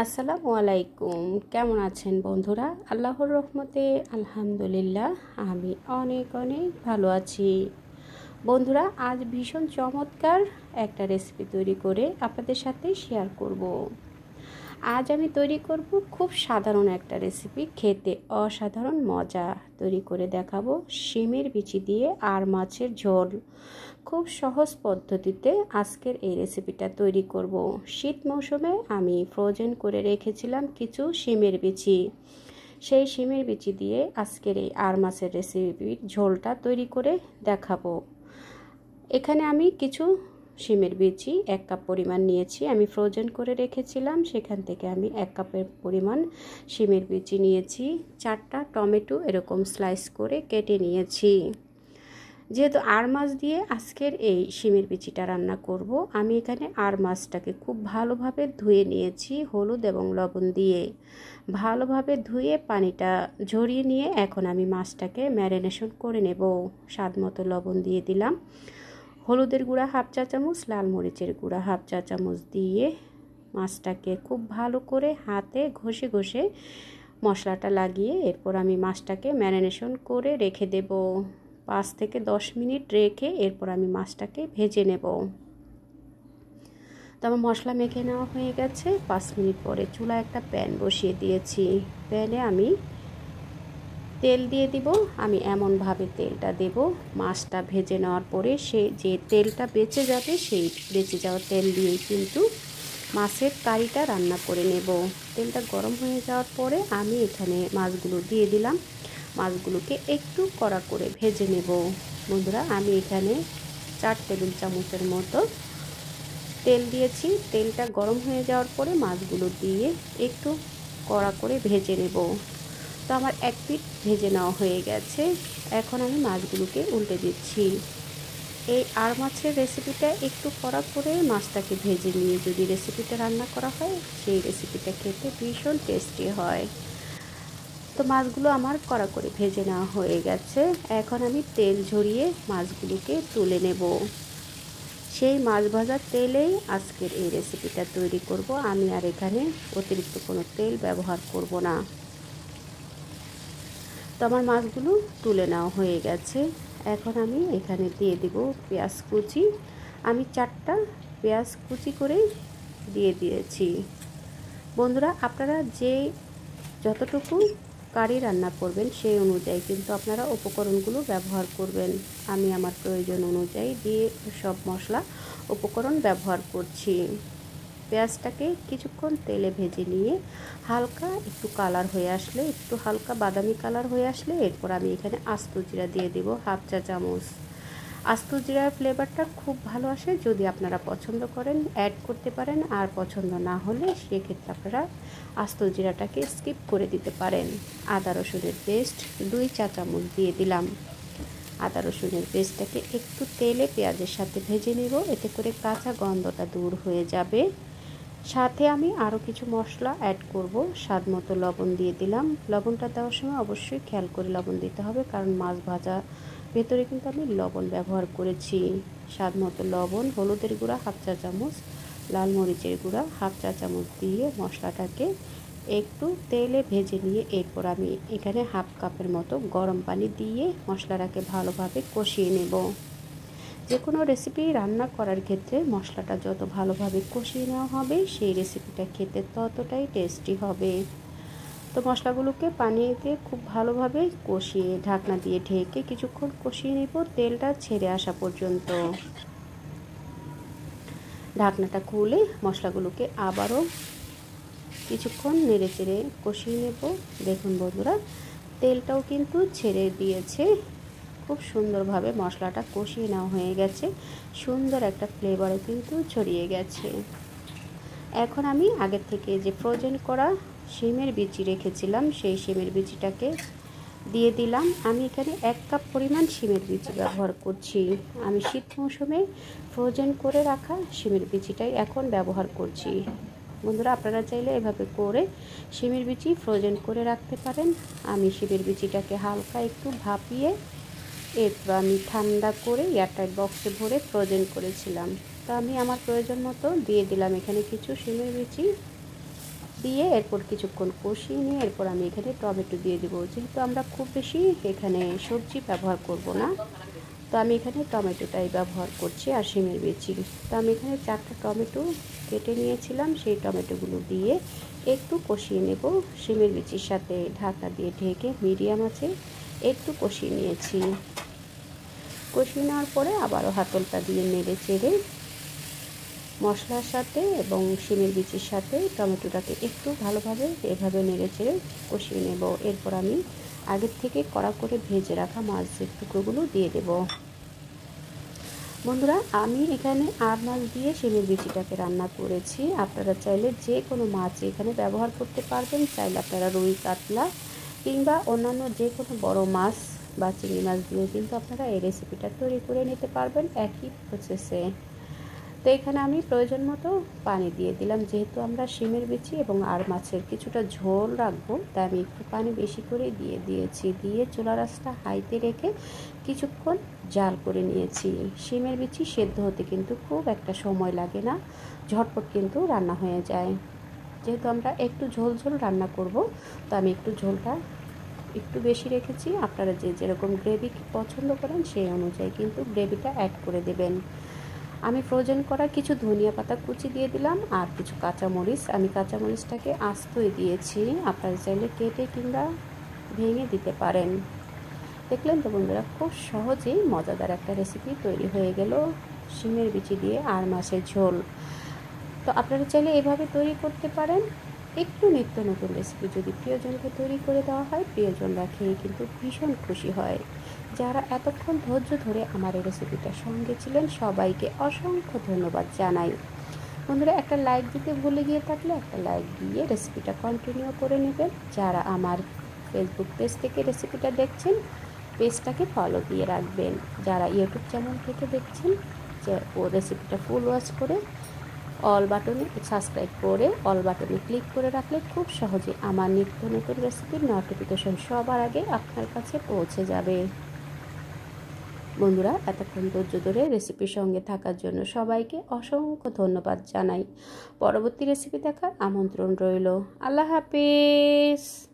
আসসালামু আলাইকুম। কেমন আছেন বন্ধুরা? আল্লাহর রহমতে আলহামদুলিল্লাহ আমি অনেক অনেক ভালো আছি। বন্ধুরা, আজ ভীষণ চমৎকার একটা রেসিপি তৈরি করে আপনাদের সাথে শেয়ার করব। আজ আমি তৈরি করব খুব সাধারণ একটা রেসিপি, খেতে অসাধারণ মজা। তৈরি করে দেখাবো শিমের বিচি দিয়ে আর মাছের ঝোল। খুব সহজ পদ্ধতিতে আজকের এই রেসিপিটা তৈরি করব। শীত মৌসুমে আমি ফ্রোজেন করে রেখেছিলাম কিছু শিমের বিচি। সেই শিমের বিচি দিয়ে আজকের এই আর মাছের রেসিপির ঝোলটা তৈরি করে দেখাবো। এখানে আমি কিছু শিমের বিচি 1 কাপ পরিমাণ নিয়েছি। আমি ফ্রোজেন করে রেখেছিলাম, সেখান থেকে আমি 1 কাপের পরিমাণ শিমের বিচি নিয়েছি। 4টা টমেটো এরকম স্লাইস করে কেটে নিয়েছি। যেহেতু আর মাছ দিয়ে আজকের এই শিমের বিচিটা রান্না করব, আমি এখানে আর মাছটাকে খুব ভালোভাবে ধুয়ে নিয়েছি হলুদ এবং লবণ দিয়ে। ভালোভাবে ধুয়ে পানিটা ঝরিয়ে নিয়ে এখন আমি মাছটাকে ম্যারিনেশন করে নেব। স্বাদ মতো লবণ দিয়ে দিলাম, হলুদের গুঁড়া 1/2 চা চামচ, লাল মরিচের গুঁড়া 1/2 চা চামচ দিয়ে মাছটাকে খুব ভালো করে হাতে ঘষে ঘষে মশলাটা লাগিয়ে এরপর আমি মাছটাকে ম্যারিনেশন করে রেখে দেব। 5 থেকে 10 মিনিট রেখে এরপর আমি মাছটাকে ভেজে নেব। তো আমার মশলা মেখে নেওয়া হয়ে গেছে। 5 মিনিট পরে চুলায় একটা প্যান বসিয়ে দিয়েছি। প্যানে আমি তেল দিয়ে দিব। আমি এমনভাবে তেলটা দেব, মাছটা ভেজে নেওয়ার পরে সে যে তেলটা বেঁচে যাবে, সেই বেঁচে যাওয়া তেল দিয়েই কিন্তু মাছের কারিটা রান্না করে নেব। তেলটা গরম হয়ে যাওয়ার পরে আমি এখানে মাছগুলো দিয়ে দিলাম। মাছগুলোকে একটু কড়া করে ভেজে নেব। বন্ধুরা, আমি এখানে 4 টেবিল চামচের মতো তেল দিয়েছি। তেলটা গরম হয়ে যাওয়ার পরে মাছগুলো দিয়ে একটু কড়া করে ভেজে নেব। তো আমার 1 পিঠ ভেজে নেওয়া হয়ে গেছে। এখন আমি মাছগুলোকে উল্টে দিচ্ছি। এই আর মাছের রেসিপিটা একটু কড়া করে মাছটাকে ভেজে নিয়ে যদি রেসিপিটা রান্না করা হয়, সেই রেসিপিটা খেতে ভীষণ টেস্টি হয়। তো মাছগুলো আমার কড়া করে ভেজে নেওয়া হয়ে গেছে। এখন আমি তেল ঝরিয়ে মাছগুলোকে তুলে নেব। সেই মাছ ভাজার তেলেই আজকের এই রেসিপিটা তৈরি করব। আমি আর এখানে অতিরিক্ত কোনো তেল ব্যবহার করব না। তো আমার মাছগুলো তুলে নেওয়া হয়ে গেছে। এখন আমি এখানে দিয়ে দেব পেঁয়াজ কুচি। আমি 4টা পেঁয়াজ কুচি করে দিয়ে দিয়েছি। বন্ধুরা, আপনারা যতটুকু কারি রান্না করবেন সেই অনুযায়ী কিন্তু আপনারা উপকরণগুলো ব্যবহার করবেন। আমি আমার প্রয়োজন অনুযায়ী দিয়ে সব মশলা উপকরণ ব্যবহার করছি। পেঁয়াজটাকে কিছুক্ষণ তেলে ভেজে নিয়ে হালকা একটু কালার হয়ে আসলে, একটু হালকা বাদামি কালার হয়ে আসলে এরপর আমি এখানে আস্ত জিরা দিয়ে দেব 1/2 চা চামচ। আস্ত জিরার ফ্লেভারটা খুব ভালো আসে। যদি আপনারা পছন্দ করেন অ্যাড করতে পারেন, আর পছন্দ না হলে সেক্ষেত্রে আপনারা আস্ত জিরাটাকে স্কিপ করে দিতে পারেন। আদা রসুনের পেস্ট 2 চা চামচ দিয়ে দিলাম। আদা রসুনের পেস্টটাকে একটু তেলে পেঁয়াজের সাথে ভেজে নেব, এতে করে কাঁচা গন্ধটা দূর হয়ে যাবে। সাথে আমি আরও কিছু মশলা অ্যাড করব। স্বাদ মতো লবণ দিয়ে দিলাম। লবণটা দেওয়ার সময় অবশ্যই খেয়াল করে লবণ দিতে হবে, কারণ মাছ ভাজা ভেতরে কিন্তু আমি লবণ ব্যবহার করেছি। স্বাদ মতো লবণ, হলুদের গুঁড়া 1/2 চা চামচ, লাল মরিচের গুঁড়া 1/2 চা চামচ দিয়ে মশলাটাকে একটু তেলে ভেজে নিয়ে এরপর আমি এখানে 1/2 কাপের মতো গরম পানি দিয়ে মশলাটাকে ভালোভাবে কষিয়ে নেব। যে কোনো রেসিপি রান্না করার ক্ষেত্রে মশলাটা যত ভালোভাবে কষিয়ে নেওয়া হবে, সেই রেসিপিটা খেতে ততটাই টেস্টি হবে। তো মশলাগুলোকে পানি দিয়ে খুব ভালোভাবে কষিয়ে ঢাকনা দিয়ে ঢেকে কিছুক্ষণ কষিয়ে নেব, তেলটা ছেড়ে আসা পর্যন্ত। ঢাকনাটা খুলে মশলাগুলোকে আবারও কিছুক্ষণ নেড়ে চেড়ে কষিয়ে নেব। দেখুন বন্ধুরা, তেলটাও কিন্তু ছেড়ে দিয়েছে। খুব সুন্দরভাবে মশলাটা কষিয়ে নেওয়া হয়ে গেছে। সুন্দর একটা ফ্লেভারও কিন্তু ছড়িয়ে গেছে। এখন আমি আগের থেকে যে ফ্রোজেন করা শিমের বিচি রেখেছিলাম, সেই শিমের বিচিটাকে দিয়ে দিলাম। আমি এখানে 1 কাপ পরিমাণ শিমের বিচি ব্যবহার করছি। আমি শীত মৌসুমে ফ্রোজেন করে রাখা শিমের বিচিটাই এখন ব্যবহার করছি। বন্ধুরা, আপনারা চাইলে এভাবে করে শিমের বিচি ফ্রোজেন করে রাখতে পারেন। আমি শিমের বিচিটাকে হালকা একটু ভাপিয়ে এরপর আমি ঠান্ডা করে এয়ারটাইট বক্সে ভরে ফ্রোজেন করেছিলাম। তো আমি আমার প্রয়োজন মতো দিয়ে দিলাম এখানে কিছু শিমের বিচি। দিয়ে এরপর কিছুক্ষণ কষিয়ে নিয়ে এরপর আমি এখানে টমেটো দিয়ে দেবো। যেহেতু আমরা খুব বেশি এখানে সবজি ব্যবহার করব না, তো আমি এখানে টমেটোটাই ব্যবহার করছি আর শিমের বিচি। তো আমি এখানে 4টা টমেটো কেটে নিয়েছিলাম, সেই টমেটোগুলো দিয়ে একটু কষিয়ে নেব শিমের বিচির সাথে। ঢাকা দিয়ে ঢেকে মিডিয়াম আঁচে একটু কষিয়ে নিয়েছি। কষিয়ে নেওয়ার পরে আবারও হাতলটা দিয়ে নেড়ে চেড়ে মশলার সাথে এবং শিমের বিচির সাথে টমেটোটাকে একটু ভালোভাবে এভাবে নেড়ে চেড়ে কষিয়ে নেব। এরপর আমি আগের থেকে কড়া করে ভেজে রাখা মাছের টুকরোগুলো দিয়ে দেব। বন্ধুরা, আমি এখানে আর মাছ দিয়ে শিমের বিচিটাকে রান্না করেছি। আপনারা চাইলে যে কোনো মাছ এখানে ব্যবহার করতে পারবেন। চাইলে আপনারা রুই, কাতলা কিংবা অন্যান্য যে কোনো বড় মাছ বা চিংড়ি মাছ দিয়েও কিন্তু আপনারা এই রেসিপিটা তৈরি করে নিতে পারবেন একই প্রসেসে। তো এখানে আমি প্রয়োজন মতো পানি দিয়ে দিলাম। যেহেতু আমরা শিমের বিচি এবং আর মাছের কিছুটা ঝোল রাখবো, তাই আমি একটু পানি বেশি করে দিয়েছি। দিয়ে চুলার আঁচটা হাইতে রেখে কিছুক্ষণ জাল করে নিয়েছি। শিমের বিচি সেদ্ধ হতে কিন্তু খুব একটা সময় লাগে না, ঝটপট কিন্তু রান্না হয়ে যায়। যেহেতু আমরা একটু ঝোল ঝোল রান্না করব, তো আমি একটু ঝোলটা একটু বেশি রেখেছি। আপনারা যে যেরকম গ্রেভি পছন্দ করেন সেই অনুযায়ী কিন্তু গ্রেভিটা অ্যাড করে দেবেন। আমি ফ্রোজেন করা কিছু ধনিয়া পাতা কুচি দিয়ে দিলাম আর কিছু কাঁচামরিচ। আমি কাঁচামরিচটাকে আস্তই দিয়েছি, আপনারা চাইলে কেটে কিংবা ভেঙে দিতে পারেন। দেখলেন তো বন্ধুরা, খুব সহজেই মজাদার একটা রেসিপি তৈরি হয়ে গেল শিমের বিচি দিয়ে আর মাছের ঝোল। তো আপনারা চাইলে এভাবে তৈরি করতে পারেন। একটু নিত্য নতুন রেসিপি যদি প্রিয়জনকে তৈরি করে দেওয়া হয়, প্রিয়জনরা খেয়ে কিন্তু ভীষণ খুশি হয়। যারা এতক্ষণ ধৈর্য ধরে আমার এই রেসিপিটার সঙ্গে ছিলেন, সবাইকে অসংখ্য ধন্যবাদ জানাই। বন্ধুরা, একটা লাইক দিতে ভুলে গিয়ে থাকলে একটা লাইক দিয়ে রেসিপিটা কন্টিনিউ করে নেবেন। যারা আমার ফেসবুক পেজ থেকে রেসিপিটা দেখছেন, পেজটাকে ফলো দিয়ে রাখবেন। যারা ইউটিউব চ্যানেল থেকে দেখছেন, যে ও রেসিপিটা ফুল ওয়াচ করে অল বাটনে সাবস্ক্রাইব করে অল বাটনে ক্লিক করে রাখলে খুব সহজে আমার নিত্য নতুন রেসিপির নোটিফিকেশন সবার আগে আপনার কাছে পৌঁছে যাবে। বন্ধুরা, এতক্ষণ ধৈর্য ধরে রেসিপির সঙ্গে থাকার জন্য সবাইকে অসংখ্য ধন্যবাদ জানাই। পরবর্তী রেসিপি দেখার আমন্ত্রণ রইল। আল্লাহ হাফেজ।